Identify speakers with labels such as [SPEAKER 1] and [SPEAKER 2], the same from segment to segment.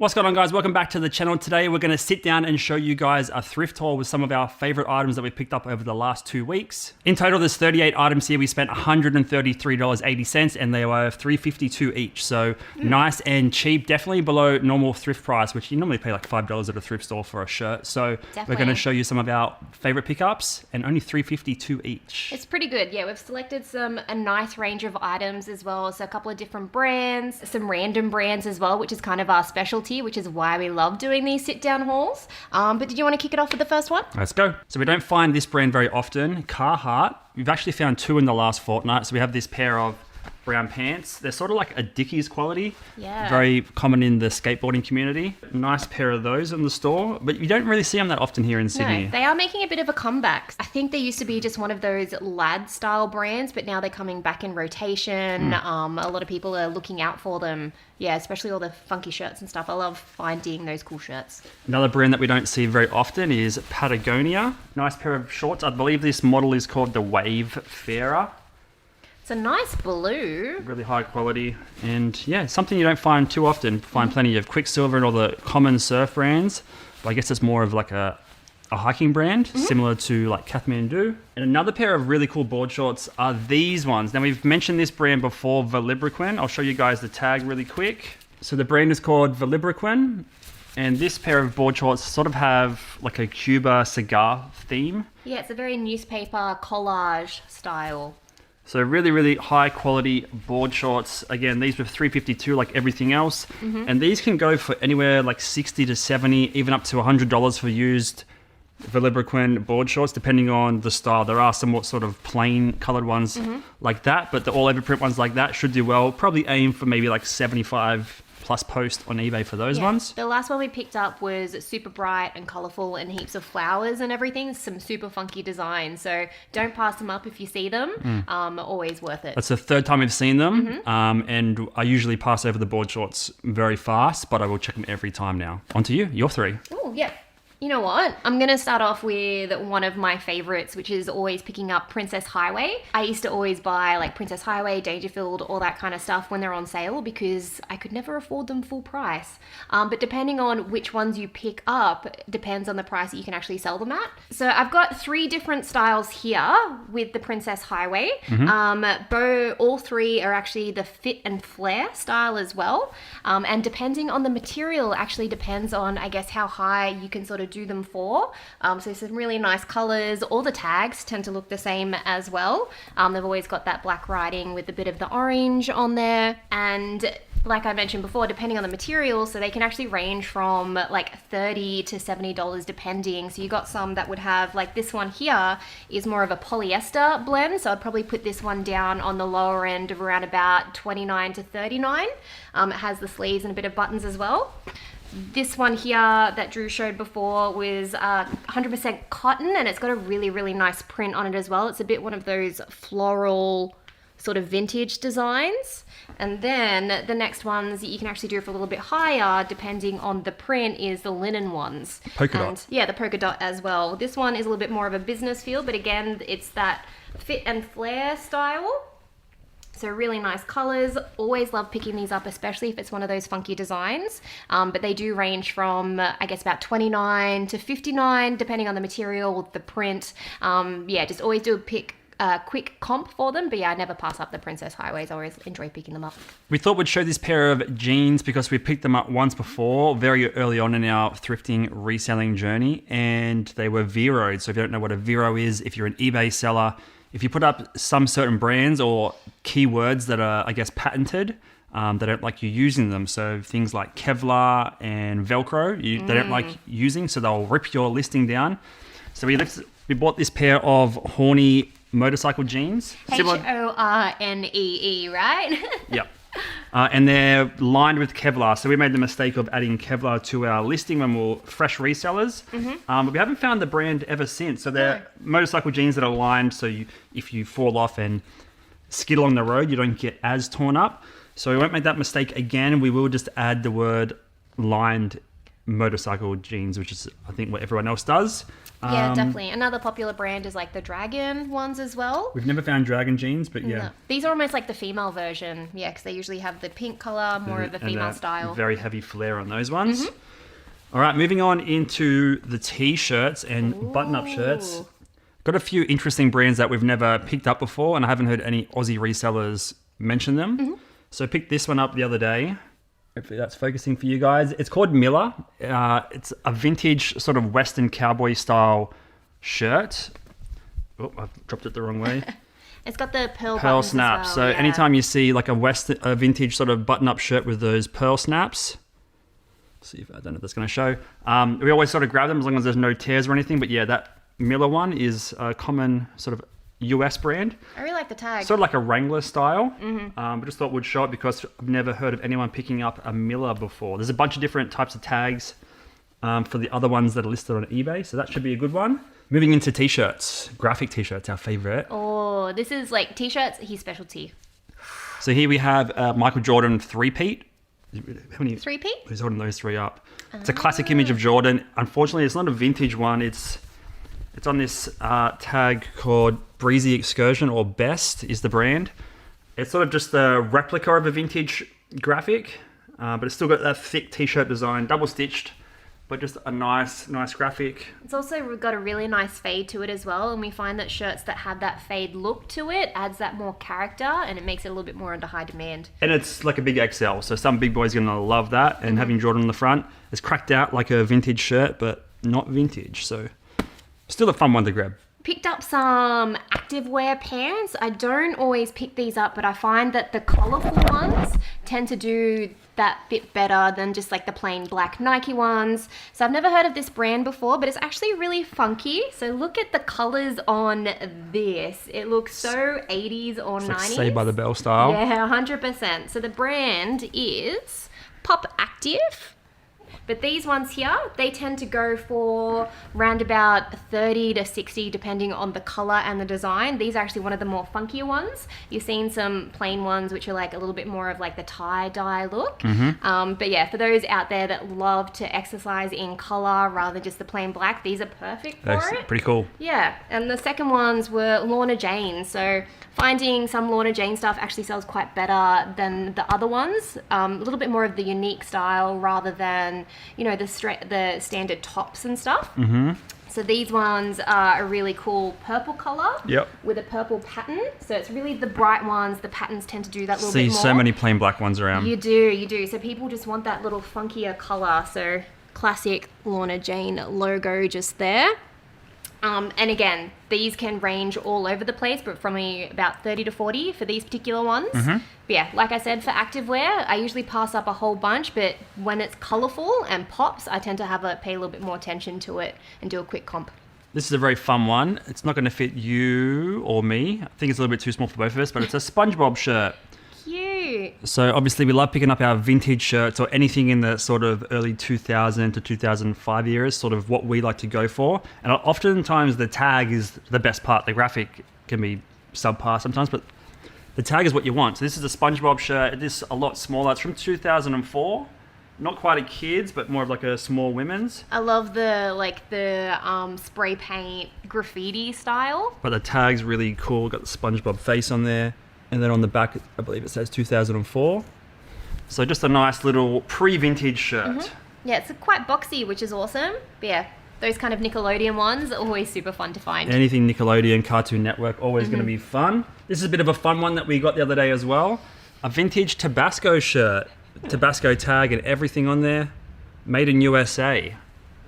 [SPEAKER 1] What's going on, guys? Welcome back to the channel. Today we're going to sit down and show you guys a thrift haul with some of our favorite items that we picked up over the last 2 weeks. In total, there's 38 items here. We spent $133.80 and they were $3.52 each. So nice and cheap, definitely below normal thrift price, which you normally pay like $5 at a thrift store for a shirt. So we're going to show you some of our favorite pickups and only $3.52 each.
[SPEAKER 2] It's pretty good. Yeah, we've selected a nice range of items as well. So a couple of different brands, some random brands as well, which is kind of our specialty, which is why we love doing these sit-down hauls. But did you want to kick it off with the first one?
[SPEAKER 1] Let's go. So we don't find this brand very often. Carhartt. We've actually found two in the last fortnight. So we have this pair of brown pants. They're sort of like a Dickies quality.
[SPEAKER 2] Yeah.
[SPEAKER 1] Very common in the skateboarding community. Nice pair of those in the store, but you don't really see them that often here in Sydney.
[SPEAKER 2] No, they are making a bit of a comeback. I think they used to be just one of those lad style brands, but now they're coming back in rotation. A lot of people are looking out for them. Yeah, especially all the funky shirts and stuff. I love finding those cool shirts.
[SPEAKER 1] Another brand that we don't see very often is Patagonia. Nice pair of shorts. I believe this model is called the Wayfarer.
[SPEAKER 2] It's a nice blue.
[SPEAKER 1] Really high quality. And yeah, something you don't find too often. Find plenty of Quicksilver and all the common surf brands. But I guess it's more of like a hiking brand, similar to like Kathmandu. And another pair of really cool board shorts are these ones. Now we've mentioned this brand before, Velibriquin. I'll show you guys the tag really quick. So the brand is called Velibriquin. And this pair of board shorts sort of have like a Cuba cigar theme.
[SPEAKER 2] Yeah, it's a very newspaper collage style.
[SPEAKER 1] So really, really high quality board shorts. Again, these were $3.52 like everything else. And these can go for anywhere like $60 to $70, even up to $100 for used Velibriquin board shorts, depending on the style. There are somewhat sort of plain colored ones like that, but the all over print ones like that should do well. Probably aim for maybe like 75 plus post on eBay for those ones.
[SPEAKER 2] The last one we picked up was super bright and colorful and heaps of flowers and everything. Some super funky designs. So don't pass them up if you see them. Always worth it.
[SPEAKER 1] That's the third time we've seen them. And I usually pass over the board shorts very fast, but I will check them every time now. On to you, your three.
[SPEAKER 2] Oh, yeah. You know what? I'm going to start off with one of my favorites, which is always picking up Princess Highway. I used to always buy like Princess Highway, Dangerfield, all that kind of stuff when they're on sale because I could never afford them full price. But depending on which ones you pick up, depends on the price that you can actually sell them at. So I've got 3 different styles here with the Princess Highway. All 3 are actually the fit and flare style as well. And depending on the material actually depends on, I guess, how high you can sort of do them for. So some really nice colors. All the tags tend to look the same as well. They've always got that black writing with a bit of the orange on there. And like I mentioned before, depending on the material, so they can actually range from like $30 to $70 depending. So you got some that would have, like this one here is more of a polyester blend. So I'd probably put this one down on the lower end of around about $29 to $39. It has the sleeves and a bit of buttons as well. This one here that Drew showed before was 100% cotton, and it's got a really, really nice print on it as well. It's a bit one of those floral sort of vintage designs. And then the next ones that you can actually do for a little bit higher, depending on the print, is the linen ones.
[SPEAKER 1] Polka dot.
[SPEAKER 2] Yeah, the polka dot as well. This one is a little bit more of a business feel, but again, it's that fit and flare style. So really nice colors. Always love picking these up, especially if it's one of those funky designs. But they do range from, I guess, about $29 to $59, depending on the material, the print. Yeah, just always do a quick comp for them. But yeah, I never pass up the Princess Highways. I always enjoy picking them up.
[SPEAKER 1] We thought we'd show this pair of jeans because we picked them up once before, very early on in our thrifting reselling journey, and they were Vero'd. So if you don't know what a Vero is, if you're an eBay seller, if you put up some certain brands or keywords that are, I guess, patented, they don't like you using them. So things like Kevlar and Velcro, they don't like using, so they'll rip your listing down. So we bought this pair of horny motorcycle jeans.
[SPEAKER 2] Hornee, right?
[SPEAKER 1] Yep. And they're lined with Kevlar. So we made the mistake of adding Kevlar to our listing when we were fresh resellers. But we haven't found the brand ever since. So they're motorcycle jeans that are lined, so if you fall off and skid along the road, you don't get as torn up. So we won't make that mistake again. We will just add the word lined motorcycle jeans, which is, I think, what everyone else does.
[SPEAKER 2] Yeah, definitely. Another popular brand is like the Dragon ones as well.
[SPEAKER 1] We've never found Dragon jeans, but yeah.
[SPEAKER 2] No. These are almost like the female version. Yeah, because they usually have the pink color, more of a female style.
[SPEAKER 1] Very heavy flare on those ones. All right, moving on into the t-shirts and button-up shirts. Got a few interesting brands that we've never picked up before, and I haven't heard any Aussie resellers mention them. So I picked this one up the other day. Hopefully that's focusing for you guys. It's called Miller. It's a vintage sort of Western cowboy style shirt. Oh, I've dropped it the wrong way.
[SPEAKER 2] It's got the pearl
[SPEAKER 1] snaps.
[SPEAKER 2] as well,
[SPEAKER 1] So anytime you see like a vintage sort of button-up shirt with those pearl snaps, see if I don't know if that's going to show. We always sort of grab them as long as there's no tears or anything. But yeah, that Miller one is a common sort of US brand.
[SPEAKER 2] I really like the tag.
[SPEAKER 1] Sort of like a Wrangler style. But just thought we'd show it because I've never heard of anyone picking up a Miller before. There's a bunch of different types of tags for the other ones that are listed on eBay. So that should be a good one. Moving into t-shirts. Graphic t-shirts, our favorite.
[SPEAKER 2] Oh, this is like t-shirts, his specialty.
[SPEAKER 1] So here we have Michael Jordan three-peat. How many?
[SPEAKER 2] Three-peat?
[SPEAKER 1] Who's holding those three up? It's a classic image of Jordan. Unfortunately, it's not a vintage one. It's on this tag called Breezy Excursion, or Best is the brand. It's sort of just a replica of a vintage graphic, but it's still got that thick t-shirt design, double stitched, but just a nice graphic.
[SPEAKER 2] It's also got a really nice fade to it as well, and we find that shirts that have that fade look to it adds that more character, and it makes it a little bit more under high demand.
[SPEAKER 1] And it's like a big XL, so some big boys are gonna love that. And having Jordan on the front, it's cracked out like a vintage shirt, but not vintage, so still a fun one to grab.
[SPEAKER 2] Picked up some Activewear Pants. I don't always pick these up, but I find that the colourful ones tend to do that bit better than just like the plain black Nike ones. So I've never heard of this brand before, but it's actually really funky. So look at the colours on this. It looks so 80s or
[SPEAKER 1] It's
[SPEAKER 2] 90s.
[SPEAKER 1] like Saved by the Bell style.
[SPEAKER 2] Yeah, 100%. So the brand is Pop Active. But these ones here, they tend to go for round about 30 to 60 depending on the color and the design. These are actually one of the more funkier ones. You've seen some plain ones which are like a little bit more of like the tie-dye look. But yeah, for those out there that love to exercise in color rather than just the plain black, these are perfect for it.
[SPEAKER 1] Pretty cool.
[SPEAKER 2] Yeah, and the second ones were Lorna Jane. So finding some Lorna Jane stuff actually sells quite better than the other ones. A little bit more of the unique style rather than, you know, the standard tops and stuff. So these ones are a really cool purple color with a purple pattern. So it's really the bright ones. The patterns tend to do that little bit more.
[SPEAKER 1] See so many plain black ones around.
[SPEAKER 2] You do. So people just want that little funkier color. So classic Lorna Jane logo just there. And again, these can range all over the place, but from about 30 to 40 for these particular ones. But yeah, like I said, for activewear, I usually pass up a whole bunch, but when it's colorful and pops, I tend to pay a little bit more attention to it and do a quick comp.
[SPEAKER 1] This is a very fun one. It's not going to fit you or me. I think it's a little bit too small for both of us, but it's a Spongebob shirt.
[SPEAKER 2] Cute.
[SPEAKER 1] So obviously we love picking up our vintage shirts or anything in the sort of early 2000 to 2005 years, sort of what we like to go for. And oftentimes the tag is the best part. The graphic can be subpar sometimes, but the tag is what you want. So this is a Spongebob shirt. It is a lot smaller. It's from 2004. Not quite a kid's, but more of like a small women's.
[SPEAKER 2] I love the spray paint graffiti style.
[SPEAKER 1] But the tag's really cool. Got the SpongeBob face on there. And then on the back, I believe it says 2004. So just a nice little pre-vintage shirt.
[SPEAKER 2] Yeah, it's quite boxy, which is awesome. But yeah, those kind of Nickelodeon ones are always super fun to find.
[SPEAKER 1] Anything Nickelodeon, Cartoon Network, always going to be fun. This is a bit of a fun one that we got the other day as well. A vintage Tabasco shirt. Tabasco tag and everything on there. Made in USA.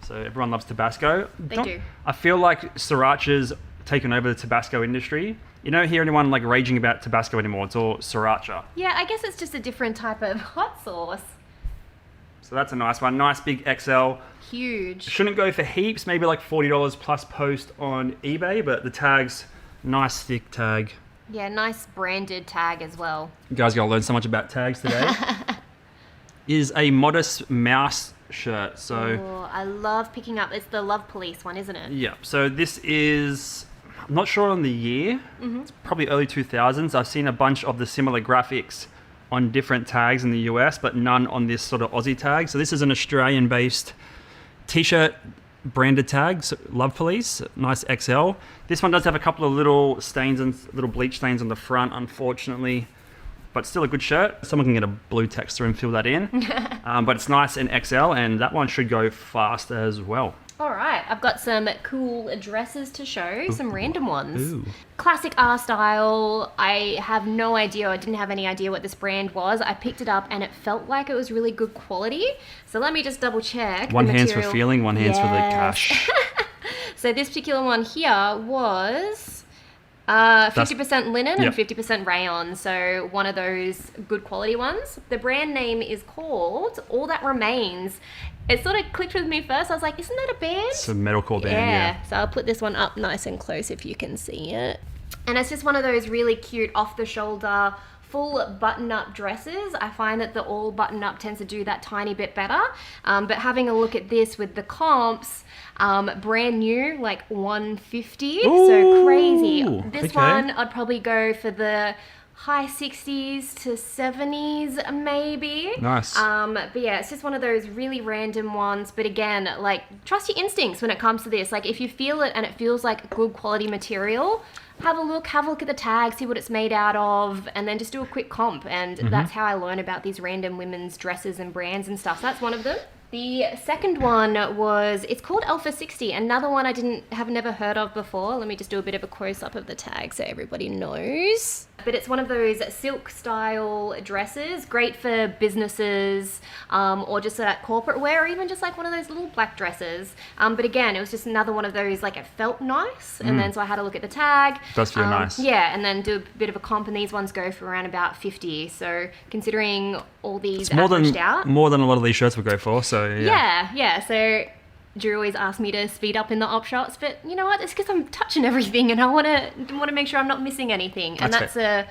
[SPEAKER 1] So everyone loves Tabasco.
[SPEAKER 2] They do.
[SPEAKER 1] I feel like Sriracha's taken over the Tabasco industry. You don't hear anyone like raging about Tabasco anymore. It's all Sriracha.
[SPEAKER 2] Yeah, I guess it's just a different type of hot sauce.
[SPEAKER 1] So that's a nice one. Nice big XL.
[SPEAKER 2] Huge.
[SPEAKER 1] Shouldn't go for heaps. Maybe like $40 plus post on eBay. But the tag's nice thick tag.
[SPEAKER 2] Yeah, nice branded tag as well.
[SPEAKER 1] You guys are going to learn so much about tags today. Is a Modest Mouse shirt. So
[SPEAKER 2] I love picking up. It's the Love Police one, isn't it?
[SPEAKER 1] Yeah. So this is... I'm not sure on the year. It's probably early 2000s. I've seen a bunch of the similar graphics on different tags in the US, but none on this sort of Aussie tag. So this is an Australian-based t-shirt branded tags, Love Police, nice XL. This one does have a couple of little stains and little bleach stains on the front, unfortunately, but still a good shirt. Someone can get a blue texter and fill that in. But it's nice and XL, and that one should go fast as well.
[SPEAKER 2] All right, I've got some cool dresses to show, some random ones.
[SPEAKER 1] Ooh.
[SPEAKER 2] Classic R style. I have no idea, I didn't have any idea what this brand was. I picked it up and it felt like it was really good quality. So let me just double check.
[SPEAKER 1] One hand's for feeling, one hand's for the cash.
[SPEAKER 2] So this particular one here was 50% linen and 50% rayon. So one of those good quality ones. The brand name is called All That Remains. It sort of clicked with me first. I was like, isn't that a band?
[SPEAKER 1] It's a metalcore band, yeah.
[SPEAKER 2] So I'll put this one up nice and close if you can see it. And it's just one of those really cute off-the-shoulder, full button-up dresses. I find that the all button-up tends to do that tiny bit better. But having a look at this with the comps, brand new, like $150.
[SPEAKER 1] Ooh,
[SPEAKER 2] so crazy. This
[SPEAKER 1] okay.
[SPEAKER 2] one, I'd probably go for the high 60s to 70s maybe.
[SPEAKER 1] Nice.
[SPEAKER 2] But yeah, it's just one of those really random ones. But again, like, trust your instincts when it comes to this. Like, if you feel it and it feels like good quality material, have a look at the tag, see what it's made out of, and then just do a quick comp. And that's how I learn about these random women's dresses and brands and stuff. So that's one of them. The second one was, it's called Alpha 60, another one I have never heard of before. Let me just do a bit of a close-up of the tag so everybody knows. But it's one of those silk style dresses, great for businesses, or just that corporate wear, or even just like one of those little black dresses. But again, it was just another one of those, like, it felt nice, and then so I had to look at the tag.
[SPEAKER 1] Does feel nice.
[SPEAKER 2] Yeah, and then do a bit of a comp, and these ones go for around about 50. So considering all these
[SPEAKER 1] It's more
[SPEAKER 2] averaged out.
[SPEAKER 1] more than a lot of these shirts would go for, so
[SPEAKER 2] Yeah. So Drew always asks me to speed up in the op shots, but you know what? It's because I'm touching everything, and I want to make sure I'm not missing anything. And that's a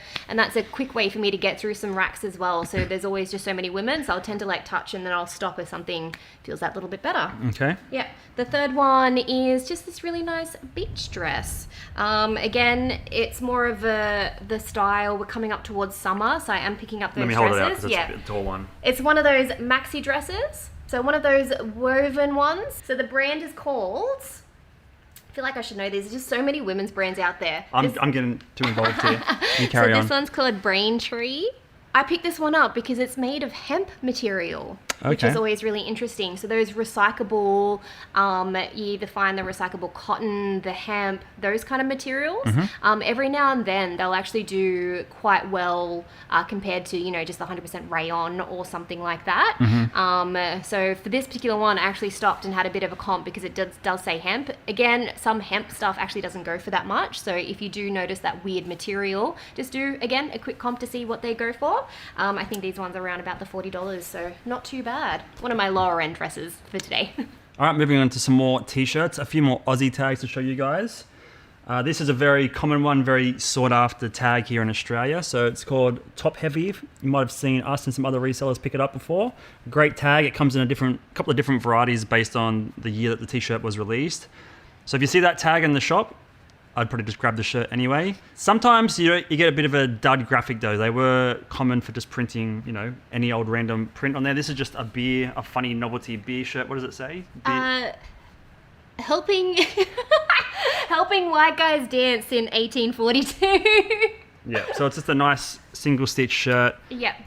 [SPEAKER 2] quick way for me to get through some racks as well. So there's always just so many women, so I'll tend to like touch, and then I'll stop if something feels that little bit better.
[SPEAKER 1] Okay.
[SPEAKER 2] Yeah. The third one is just this really nice beach dress. Again, it's more of the style. We're coming up towards summer, so I am picking up those
[SPEAKER 1] Let me
[SPEAKER 2] dresses.
[SPEAKER 1] hold it out because it's a tall one.
[SPEAKER 2] It's one of those maxi dresses. So one of those woven ones. So the brand is called, I feel like I should know these. There's just so many women's brands out there.
[SPEAKER 1] I'm getting too involved here. You carry on.
[SPEAKER 2] This one's called Braintree. I picked this one up because it's made of hemp material, which is always really interesting. So those recyclable, you either find the recyclable cotton, the hemp, those kind of materials. Every now and then they'll actually do quite well compared to, you know, just the 100% rayon or something like that. So for this particular one, I actually stopped and had a bit of a comp because it does say hemp. Again, some hemp stuff actually doesn't go for that much. So if you do notice that weird material, just do, again, a quick comp to see what they go for. I think these ones are around about the $40, so not too bad. One of my lower end dresses for today.
[SPEAKER 1] All right, moving on to some more t-shirts, a few more Aussie tags to show you guys. This is a very common one, very sought after tag here in Australia. So it's called Top Heavy. You might have seen us and some other resellers pick it up before. Great tag. It comes in a couple of different varieties based on the year that the t-shirt was released. So if you see that tag in the shop, I'd probably just grab the shirt anyway. Sometimes you get a bit of a dud graphic though. They were common for just printing, you know, any old random print on there. This is just a funny novelty beer shirt. What does it say?
[SPEAKER 2] Helping white guys dance in 1842.
[SPEAKER 1] Yeah, so it's just a nice single stitch shirt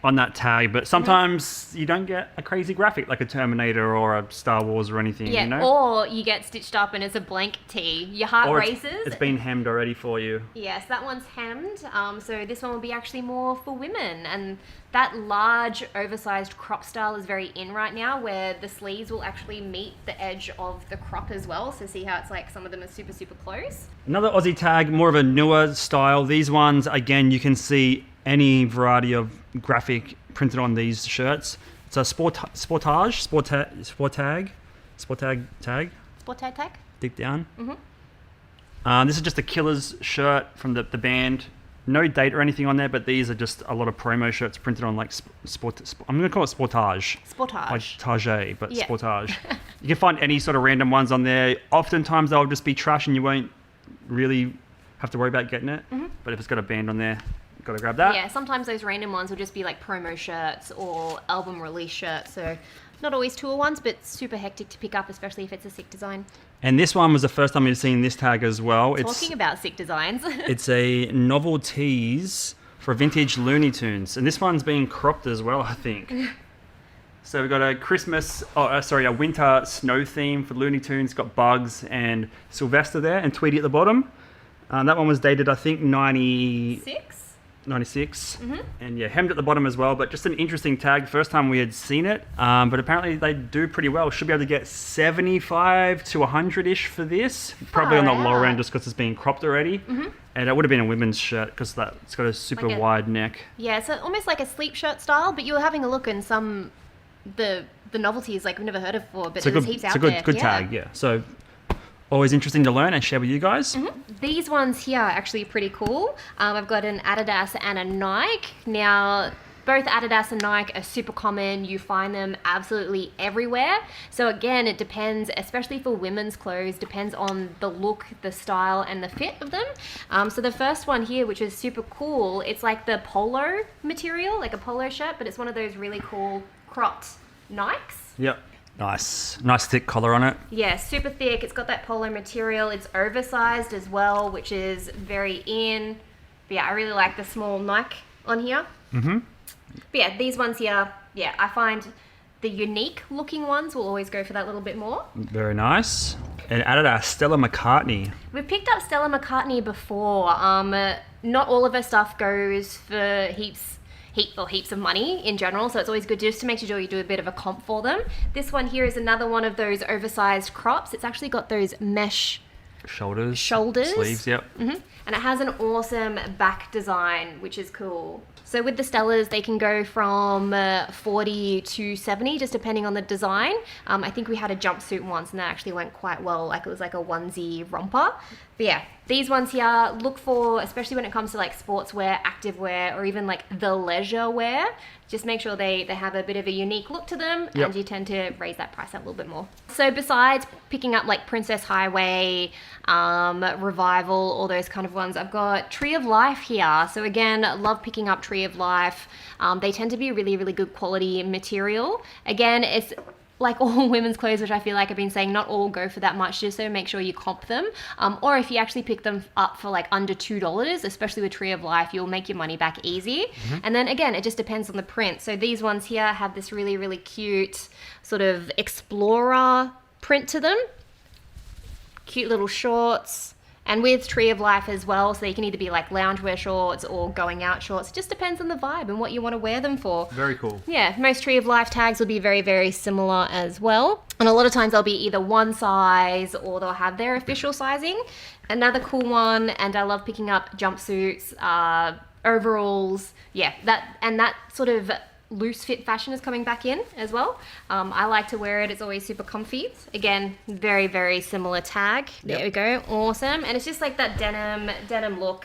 [SPEAKER 1] on that tag, but sometimes you don't get a crazy graphic like a Terminator or a Star Wars or anything, you know?
[SPEAKER 2] Or you get stitched up and it's a blank tee. Your heart races.
[SPEAKER 1] It's been hemmed already for you.
[SPEAKER 2] Yes, that one's hemmed. So this one will be actually more for women. And that large, oversized crop style is very in right now, where the sleeves will actually meet the edge of the crop as well. So see how it's like some of them are super, super close.
[SPEAKER 1] Another Aussie tag, more of a newer style. These ones, again, you can see any variety of graphic printed on these shirts. It's a sportage tag. Dig down. This is just a Killers shirt from the band. No date or anything on there, but these are just a lot of promo shirts printed on like I'm going to call it sportage. Like Tage, but sportage. You can find any sort of random ones on there. Oftentimes they'll just be trash and you won't really have to worry about getting it. But if it's got a band on there, Gotta grab that.
[SPEAKER 2] Yeah, sometimes those random ones will just be like promo shirts or album release shirts. So not always tour ones, but super hectic to pick up, especially if it's a sick design.
[SPEAKER 1] And this one was the first time we've seen this tag as well.
[SPEAKER 2] Talking about sick designs.
[SPEAKER 1] It's a novel tease for vintage Looney Tunes. And this one's being cropped as well, I think. So we've got a winter snow theme for Looney Tunes. Got Bugs and Sylvester there and Tweety at the bottom. That one was dated, I think, 96. And yeah, hemmed at the bottom as well, but just an interesting tag. First time we had seen it, but apparently they do pretty well. Should be able to get 75 to 100-ish for this. Probably on the lower end just because it's being cropped already. And it would have been a women's shirt because it's got a super wide neck.
[SPEAKER 2] Yeah, so almost like a sleep shirt style, but you were having a look and the novelties like we've never heard of before, but there's heaps out there.
[SPEAKER 1] It's a good tag, yeah. So always interesting to learn and share with you guys.
[SPEAKER 2] These ones here are actually pretty cool. I've got an Adidas and a Nike. Now, both Adidas and Nike are super common. You find them absolutely everywhere. So again, it depends, especially for women's clothes, depends on the look, the style, and the fit of them. So the first one here, which is super cool, it's like the polo material, like a polo shirt, but it's one of those really cool cropped Nikes.
[SPEAKER 1] Yep. Nice thick collar on it.
[SPEAKER 2] Yeah, super thick. It's got that polo material. It's oversized as well, which is very in. But yeah, I really like the small Nike on here. But yeah, these ones here, yeah, I find the unique looking ones will always go for that little bit more.
[SPEAKER 1] Very nice. And Adidas, Stella McCartney.
[SPEAKER 2] We've picked up Stella McCartney before. Not all of her stuff goes for heaps of money in general, so it's always good just to make sure you do a bit of a comp for them. This one here is another one of those oversized crops. It's actually got those mesh shoulders,
[SPEAKER 1] sleeves, yep.
[SPEAKER 2] And it has an awesome back design, which is cool. So with the Stellas, they can go from 40 to 70, just depending on the design. I think we had a jumpsuit once, and that actually went quite well. Like it was like a onesie romper. But yeah, these ones here, look for, especially when it comes to like sportswear, activewear, or even like the leisure wear, just make sure they have a bit of a unique look to them, and you tend to raise that price up a little bit more. So besides picking up like Princess Highway, Revival, all those kind of ones, I've got Tree of Life here. So again, love picking up Tree of Life. They tend to be really, really good quality material. Again, it's like all women's clothes, which I feel like I've been saying, not all go for that much, just so make sure you comp them. Or if you actually pick them up for like under $2, especially with Tree of Life, you'll make your money back easy. And then again, it just depends on the print. So these ones here have this really, really cute sort of explorer print to them. Cute little shorts. And with Tree of Life as well, so they can either be like loungewear shorts or going out shorts. It just depends on the vibe and what you want to wear them for.
[SPEAKER 1] Very cool.
[SPEAKER 2] Yeah, most Tree of Life tags will be very, very similar as well. And a lot of times they'll be either one size or they'll have their official sizing. Another cool one, and I love picking up jumpsuits, overalls. Yeah, that sort of loose fit fashion is coming back in as well. I like to wear it. It's always super comfy. Again, very, very similar tag. There we go. Awesome. And it's just like that denim look.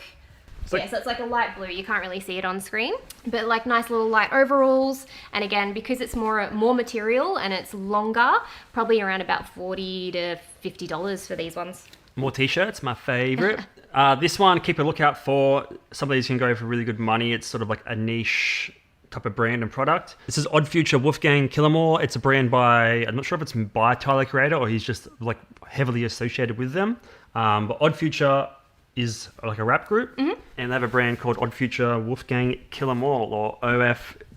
[SPEAKER 2] So it's like a light blue. You can't really see it on screen, but like nice little light overalls. And again, because it's more material and it's longer, probably around about $40 to $50 for these ones.
[SPEAKER 1] More t-shirts, my favorite. This one, keep a lookout for. Some of these can go for really good money. It's sort of like a niche type of brand and product. This is Odd Future Wolfgang Killamore. It's a brand by, I'm not sure if it's by Tyler Creator or he's just like heavily associated with them. But Odd Future is like a rap group, and they have a brand called Odd Future Wolfgang Killamore, or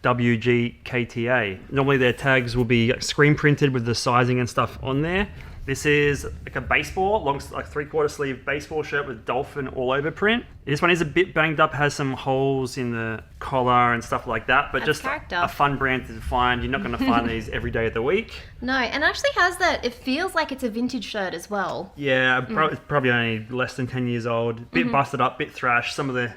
[SPEAKER 1] OFWGKTA. Normally their tags will be screen printed with the sizing and stuff on there. This is like a baseball, long, like 3/4 sleeve baseball shirt with dolphin all over print. This one is a bit banged up, has some holes in the collar and stuff like that, but
[SPEAKER 2] That's
[SPEAKER 1] just
[SPEAKER 2] character.
[SPEAKER 1] a fun brand to find. You're not going to find these every day of the week.
[SPEAKER 2] No, and actually has that, it feels like it's a vintage shirt as well.
[SPEAKER 1] Yeah, it's probably only less than 10 years old. Bit busted up, bit thrashed. Some of the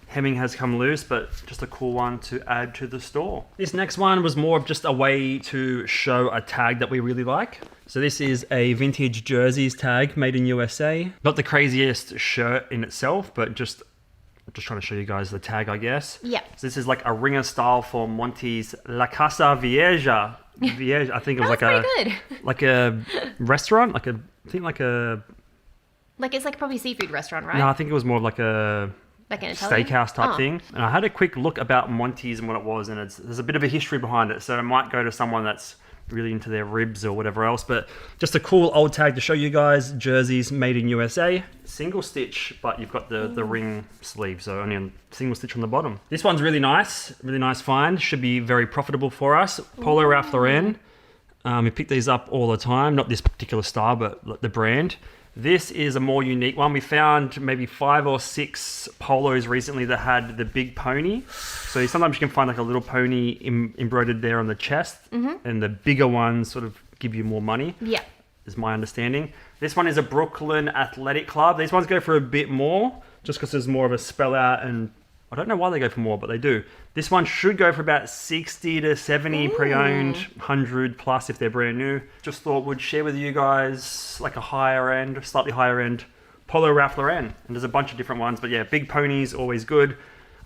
[SPEAKER 1] hemming has come loose, but just a cool one to add to the store. This next one was more of just a way to show a tag that we really like. So this is a vintage jerseys tag made in USA. Not the craziest shirt in itself, but just trying to show you guys the tag, I guess.
[SPEAKER 2] Yeah.
[SPEAKER 1] So this is like a ringer style for Monty's La Casa Vieja. Vieja, I think it was like a restaurant, like it's like probably a seafood restaurant, right? No, I think it was more of like a
[SPEAKER 2] Like an Italian?
[SPEAKER 1] steakhouse type thing. And I had a quick look about Monty's and what it was, and there's a bit of a history behind it. So it might go to someone that's really into their ribs or whatever else. But just a cool old tag to show you guys. Jerseys made in USA. Single stitch, but you've got the ring sleeve, so only a single stitch on the bottom. This one's really nice find. Should be very profitable for us. Polo Ralph Lauren. We pick these up all the time. Not this particular style, but the brand. This is a more unique one. We found maybe 5 or 6 polos recently that had the big pony. So sometimes you can find like a little pony embroidered there on the chest, and the bigger ones sort of give you more money.
[SPEAKER 2] Yeah.
[SPEAKER 1] Is my understanding. This one is a Brooklyn Athletic Club. These ones go for a bit more, just because there's more of a spell out, and I don't know why they go for more, but they do. This one should go for about 60 to 70 pre-owned, 100 plus if they're brand new. Just thought would share with you guys like a higher end, slightly higher end Polo Ralph Lauren. And there's a bunch of different ones, but yeah, big ponies, always good.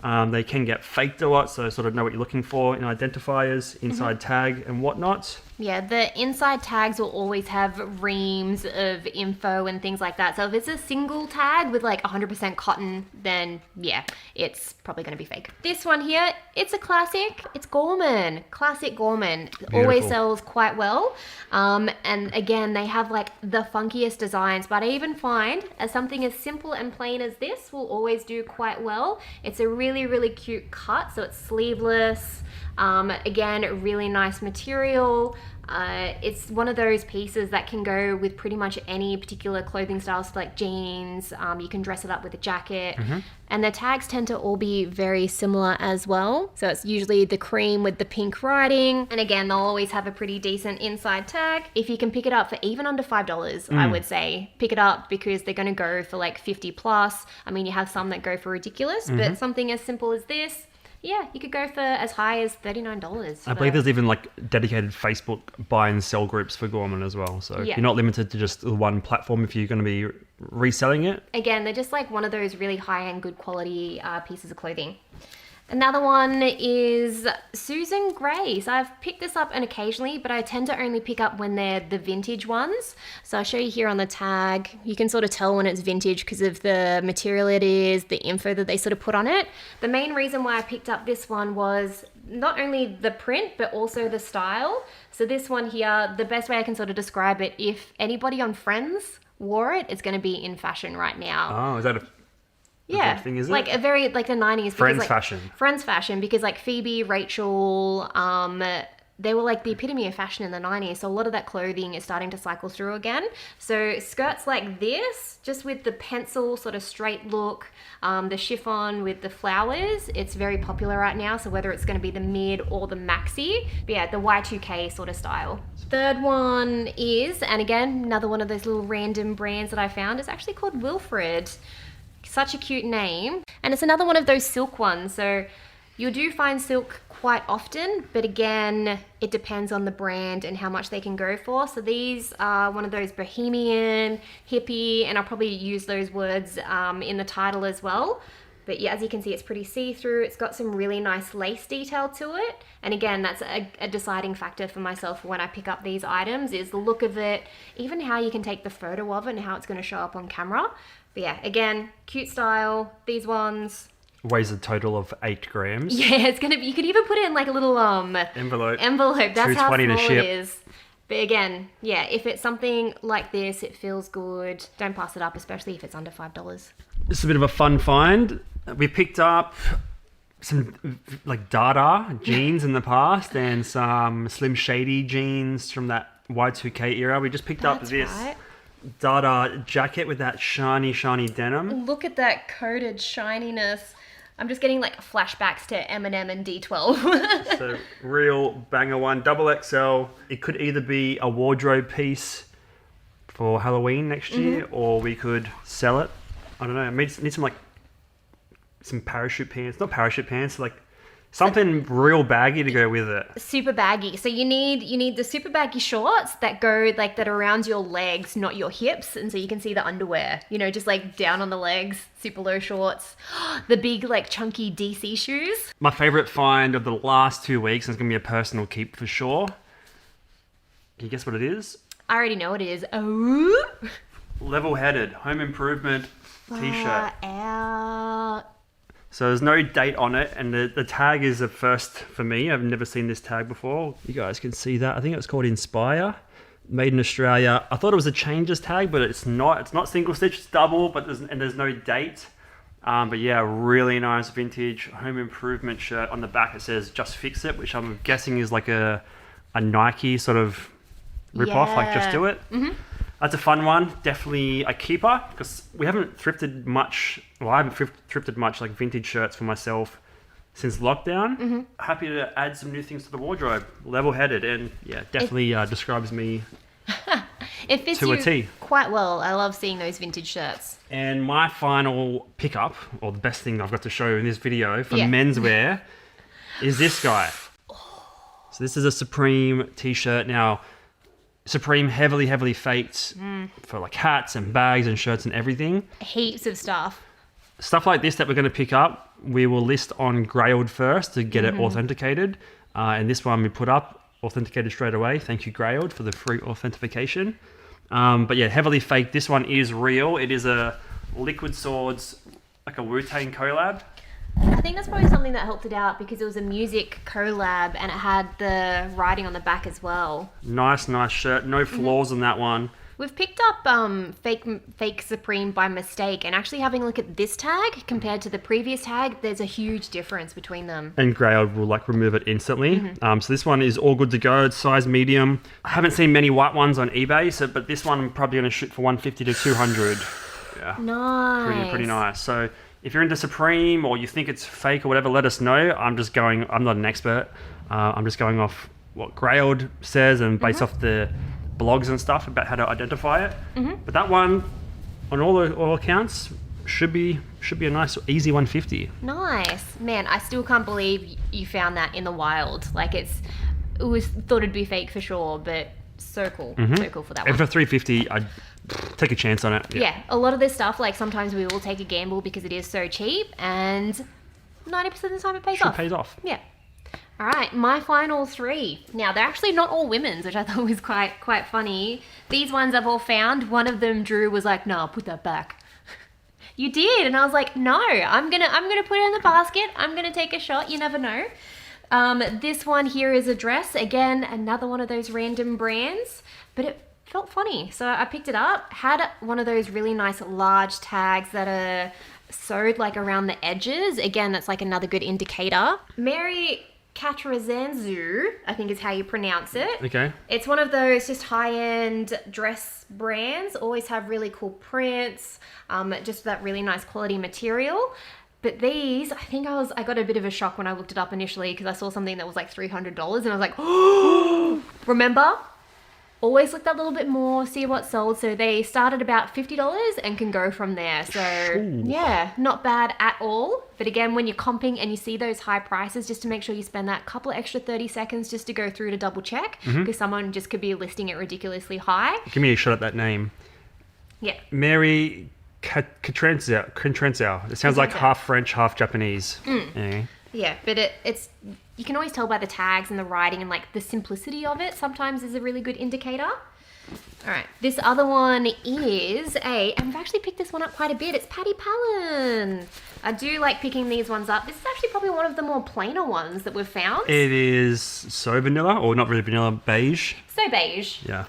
[SPEAKER 1] They can get faked a lot, so sort of know what you're looking for in identifiers, inside tag and whatnot.
[SPEAKER 2] Yeah, the inside tags will always have reams of info and things like that. So if it's a single tag with like 100% cotton, then yeah, it's probably going to be fake. This one here, it's a classic. It's Gorman. Classic Gorman. Always sells quite well. And again, they have like the funkiest designs, but I even find as something as simple and plain as this will always do quite well. It's a really, really cute cut. So it's sleeveless. Again, really nice material. It's one of those pieces that can go with pretty much any particular clothing styles, so like jeans. You can dress it up with a jacket. And the tags tend to all be very similar as well. So it's usually the cream with the pink writing. And again, they'll always have a pretty decent inside tag. If you can pick it up for even under $5, I would say pick it up, because they're going to go for like 50 plus. I mean, you have some that go for ridiculous, but something as simple as this, yeah, you could go for as high as $39.
[SPEAKER 1] I believe there's even like dedicated Facebook buy and sell groups for Gorman as well. So you're not limited to just one platform if you're going to be reselling it. Again,
[SPEAKER 2] they're just like one of those really high-end, good quality pieces of clothing. Another one is Susan Gray. So I've picked this up occasionally, but I tend to only pick up when they're the vintage ones. So I'll show you here on the tag. You can sort of tell when it's vintage because of the material it is, the info that they sort of put on it. The main reason why I picked up this one was not only the print, but also the style. So this one here, the best way I can sort of describe it, if anybody on Friends wore it, it's going to be in fashion right now.
[SPEAKER 1] Oh, is that a...
[SPEAKER 2] Yeah,
[SPEAKER 1] thing, is
[SPEAKER 2] like
[SPEAKER 1] it?
[SPEAKER 2] a very like the 90s.
[SPEAKER 1] Friends
[SPEAKER 2] like,
[SPEAKER 1] fashion.
[SPEAKER 2] Friends fashion, because like Phoebe, Rachel, they were like the epitome of fashion in the 90s. So a lot of that clothing is starting to cycle through again. So skirts like this, just with the pencil sort of straight look, the chiffon with the flowers, it's very popular right now. So whether it's going to be the mid or the maxi, but yeah, the Y2K sort of style. Third one is, and again, another one of those little random brands that I found, is actually called Wilfred. Such a cute name. And it's another one of those silk ones. So you do find silk quite often, but again, it depends on the brand and how much they can go for. So these are one of those bohemian, hippie, and I'll probably use those words in the title as well. But yeah, as you can see, it's pretty see-through. It's got some really nice lace detail to it. And again, that's a deciding factor for myself when I pick up these items, is the look of it, even how you can take the photo of it and how it's going to show up on camera. But yeah, again, cute style. These ones
[SPEAKER 1] weighs a total of 8 grams.
[SPEAKER 2] Yeah, it's gonna be. You could even put it in like a little envelope. That's how small it is. But again, yeah, if it's something like this, it feels good. Don't pass it up, especially if it's under $5.
[SPEAKER 1] This is a bit of a fun find. We picked up some like Dada jeans in the past and some Slim Shady jeans from that Y2K era. We just picked up this Dada jacket with that shiny denim.
[SPEAKER 2] Look at that coated shininess. I'm just getting like flashbacks to Eminem and D12.
[SPEAKER 1] So real banger one, XXL. It could either be a wardrobe piece for Halloween next year, or we could sell it. I don't know. I need some parachute pants. Not parachute pants, like something real baggy to go with it.
[SPEAKER 2] Super baggy. So you need the super baggy shorts that go like that around your legs, not your hips, and so you can see the underwear. You know, just like down on the legs, super low shorts. The big like chunky DC shoes.
[SPEAKER 1] My favorite find of the last 2 weeks, and it's gonna be a personal keep for sure. Can you guess what it is?
[SPEAKER 2] I already know what it is. Oh.
[SPEAKER 1] Level-headed home improvement t-shirt. So there's no date on it, and the tag is a first for me. I've never seen this tag before. You guys can see that. I think it's called Inspire, made in Australia. I thought it was a changes tag, but it's not. It's not single stitch, it's double, but there's no date. But yeah, really nice vintage home improvement shirt. On the back it says "Just Fix It," which I'm guessing is like a Nike sort of rip-off, like Just Do It. Mm-hmm. That's a fun one. Definitely a keeper, because we haven't thrifted much. Well, I haven't thrifted much like vintage shirts for myself since lockdown. Mm-hmm. Happy to add some new things to the wardrobe. Level-headed, and yeah, definitely describes me
[SPEAKER 2] it fits
[SPEAKER 1] to a
[SPEAKER 2] you
[SPEAKER 1] T.
[SPEAKER 2] quite well. I love seeing those vintage shirts.
[SPEAKER 1] And my final pickup, or the best thing I've got to show in this video for menswear, is this guy. So this is a Supreme t-shirt. Now, Supreme heavily faked for like hats and bags and shirts and everything.
[SPEAKER 2] Heaps of stuff.
[SPEAKER 1] Stuff like this that we're going to pick up, we will list on Grailed first to get it authenticated. And this one we put up, authenticated straight away. Thank you, Grailed, for the free authentication. But yeah, heavily faked. This one is real. It is a Liquid Swords, like a Wu-Tang collab.
[SPEAKER 2] I think that's probably something that helped it out, because it was a music collab and it had the writing on the back as well.
[SPEAKER 1] Nice shirt. No flaws on that one.
[SPEAKER 2] We've picked up fake Supreme by mistake, and actually having a look at this tag compared to the previous tag, there's a huge difference between them.
[SPEAKER 1] And Grailed will like remove it instantly. So this one is all good to go. It's size medium. I haven't seen many white ones on eBay, but this one I'm probably going to shoot for 150 to 200. Yeah.
[SPEAKER 2] Nice.
[SPEAKER 1] Pretty nice. So if you're into Supreme or you think it's fake or whatever, let us know. I'm not an expert. I'm just going off what Grailed says and based off the blogs and stuff about how to identify it. But that one, on all accounts, should be a nice, easy 150.
[SPEAKER 2] Nice. Man, I still can't believe you found that in the wild. Like it was thought it'd be fake for sure, but so cool. So cool for that one.
[SPEAKER 1] And for 350, I'd take a chance on it.
[SPEAKER 2] Yeah, a lot of this stuff, like sometimes we will take a gamble because it is so cheap, and 90% of the time it pays off.
[SPEAKER 1] It pays off.
[SPEAKER 2] Yeah. All right, my final three. Now, they're actually not all women's, which I thought was quite funny. These ones I've all found. One of them, Drew, was like, "No, put that back." You did, and I was like, "No, I'm gonna put it in the basket. I'm gonna take a shot. You never know." This one here is a dress. Again, another one of those random brands, but it felt funny, so I picked it up. Had one of those really nice large tags that are sewed like around the edges. Again, that's like another good indicator. Mary Katrazanzu, I think is how you pronounce it.
[SPEAKER 1] Okay.
[SPEAKER 2] It's one of those just high-end dress brands. Always have really cool prints, just that really nice quality material. But these, I got a bit of a shock when I looked it up initially, because I saw something that was like $300 and I was like, oh, remember? Always look that little bit more, see what's sold. So they start at about $50 and can go from there. So yeah, not bad at all. But again, when you're comping and you see those high prices, just to make sure you spend that couple extra 30 seconds just to go through to double check, because someone just could be listing it ridiculously high.
[SPEAKER 1] Give me a shot at that name.
[SPEAKER 2] Yeah.
[SPEAKER 1] Mary Katrazanzu. It sounds like half French, half Japanese. Yeah.
[SPEAKER 2] Yeah, but it's you can always tell by the tags and the writing and like the simplicity of it sometimes is a really good indicator. All right, this other one is and we've actually picked this one up quite a bit. It's Patty Palin. I do like picking these ones up. This is actually probably one of the more plainer ones that we've found.
[SPEAKER 1] It is so vanilla, or not really vanilla, beige.
[SPEAKER 2] So beige.
[SPEAKER 1] Yeah.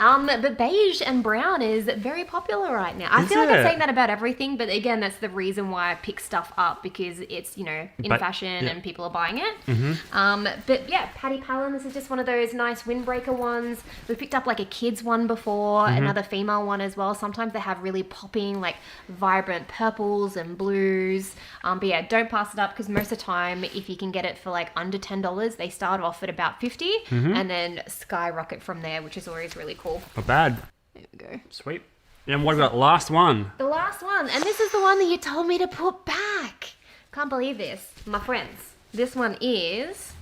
[SPEAKER 2] But beige and brown is very popular right now. I feel like I'm saying that about everything, but again, that's the reason why I pick stuff up, because it's, in fashion and people are buying it. But yeah, Patty Palin, this is just one of those nice windbreaker ones. We picked up like a kid's one before, another female one as well. Sometimes they have really popping, like vibrant purples and blues. But yeah, don't pass it up, because most of the time, if you can get it for like under $10, they start off at about $50 and then skyrocket from there, which is always really cool.
[SPEAKER 1] Not bad.
[SPEAKER 2] There we go.
[SPEAKER 1] Sweet. And what about last one?
[SPEAKER 2] The last one. And this is the one that you told me to put back. Can't believe this. My friends. This one is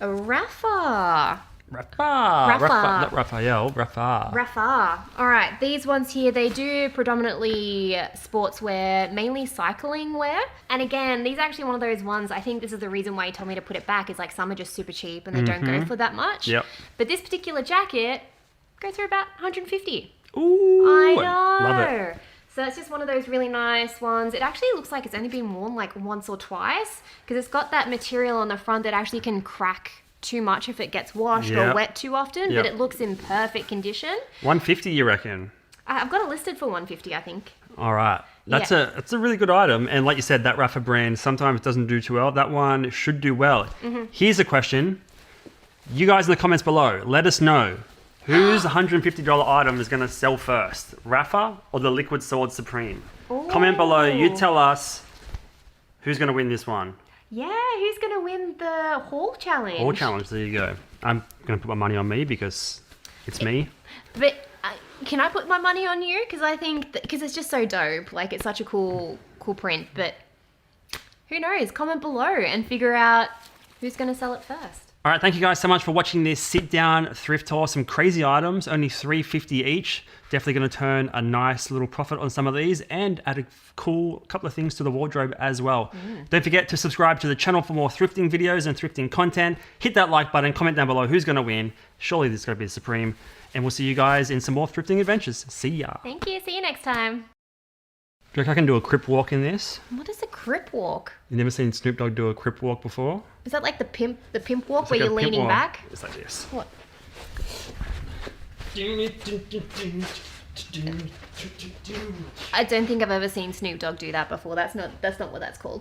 [SPEAKER 2] a Rafa.
[SPEAKER 1] Not Raphael.
[SPEAKER 2] Rafa. All right. These ones here, they do predominantly sportswear, mainly cycling wear. And again, these are actually one of those ones, I think this is the reason why you told me to put it back, is like some are just super cheap and they don't go for that much.
[SPEAKER 1] Yep.
[SPEAKER 2] But this particular jacket goes for about $150.
[SPEAKER 1] Ooh,
[SPEAKER 2] I know.
[SPEAKER 1] Love it.
[SPEAKER 2] So it's just one of those really nice ones. It actually looks like it's only been worn like once or twice because it's got that material on the front that actually can crack too much if it gets washed or wet too often, but it looks in perfect condition.
[SPEAKER 1] $150, you reckon?
[SPEAKER 2] I've got it listed for $150, I think.
[SPEAKER 1] All right. That's a really good item. And like you said, that Rafa brand sometimes doesn't do too well. That one should do well. Here's a question. You guys in the comments below, let us know whose $150 item is going to sell first, Rafa or the Liquid Sword Supreme? Ooh. Comment below. You tell us who's going to win this one.
[SPEAKER 2] Yeah, who's going to win the haul challenge?
[SPEAKER 1] Haul challenge, there you go. I'm going to put my money on me because it's me.
[SPEAKER 2] But can I put my money on you? Because I think, because it's just so dope. Like, it's such a cool print. But who knows? Comment below and figure out who's going to sell it first.
[SPEAKER 1] All right, thank you guys so much for watching this sit-down thrift tour. Some crazy items, only $3.50 each. Definitely going to turn a nice little profit on some of these and add a cool couple of things to the wardrobe as well. Don't forget to subscribe to the channel for more thrifting videos and thrifting content. Hit that like button, comment down below who's going to win. Surely this is going to be the Supreme. And we'll see you guys in some more thrifting adventures. See ya.
[SPEAKER 2] Thank you. See you next time.
[SPEAKER 1] Do you reckon I can do a crip walk in this?
[SPEAKER 2] What is a crip walk?
[SPEAKER 1] You never seen Snoop Dogg do a crip walk before?
[SPEAKER 2] Is that like the pimp walk
[SPEAKER 1] It's
[SPEAKER 2] where
[SPEAKER 1] like
[SPEAKER 2] you're
[SPEAKER 1] a pimp
[SPEAKER 2] leaning
[SPEAKER 1] walk.
[SPEAKER 2] back?
[SPEAKER 1] It's like this.
[SPEAKER 2] What? I don't think I've ever seen Snoop Dogg do that before. That's not what that's called.